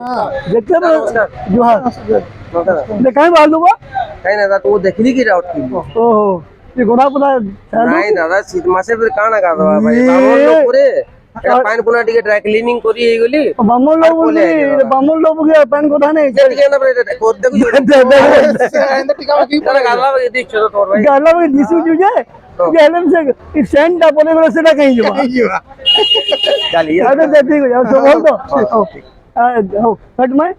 देखते जोहार देखाई बालू बा काही नाही दादा, वो देखली की रावत की ओहो ये गोना पुना नाही दादा, শীত মাসে ফির কানা গাদবা ভাই বামন লোক পুরে এটা পাইন পুনা টিকে ড্রাই ক্লিনিং করি এইগুলি बामन लोग के पैन को थाने যেদিকে না পরে এটা কর দেখো তারা গাদবা দিচ্ছ তো তোর ভাই गाला में दिसु जुजे ये एलएम से सेंड अपने को से ना कहीं जो चलिए अरे देखते हो यार तो बोल दो हो कट में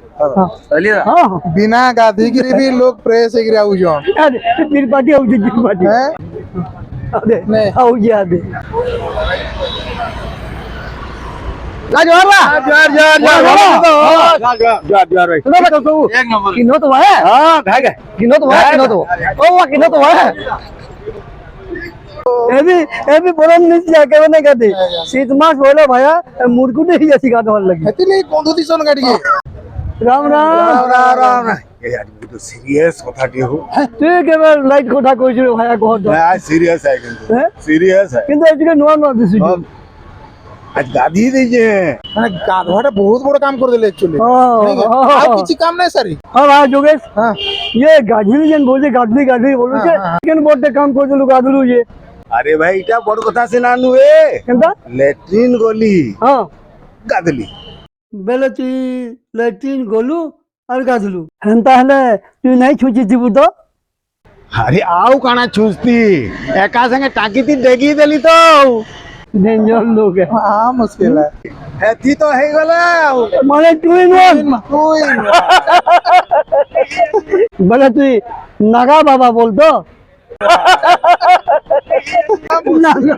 चलिए हां बिना गांधीगिरी भी लोग प्रेस एग्री आउ जो अरे मेरी पार्टी आओ जी पार्टी हैं अरे नहीं। आओ जी आदे जोहार भाई एक नंबर किनो तो है हां भाग किनो तो है किनो तो ओ वाह किनो तो है ए भी बोलन नहीं जाके बने कहते शीत मास बोले भाया मुर्गू नहीं जैसी का तो लगी हेतिले कोंधु दिसन गाड़ी के राम राम राम এই আজকে তো সিরিয়াস কথাটি হোক তুই কেবল লাইট কথা কইছিস ভায়া কহ হ্যাঁ সিরিয়াস আছে কিন্তু হ্যাঁ? সিরিয়াস আছে কিন্তু আজকে নোয়া নোয়া দিছিস আজ গাদি দিয়েছে মানে गाधवाटा बहुत बड़ा काम कर देले एक्चुअली हां আর কিছু কাম নাই সারি हां हां जोगेश हां ये गाजली जन बोले गाजली गाजली बोलू छे केन बोर्ड काम করছিল গাজলু যে আরে ভাই এটা বড় কথা আছে না নুয়ে কেনটা ল্যাট্রিন গলি হ্যাঁ গাদলি বেলে তুই ল্যাট্রিন গলু আর গাজলু হেনতা হলে তুই নাই ছুচি দিব তো আরে আও কানা ছুস্তি একা সঙ্গে টাকিতি দেগি দেলি তো ডেঞ্জার লোক हां मुश्किल है হেতি তো হয়ে গেল মানে তুই নন कोई বেলে তুই নাগা বাবা বলতো নাগা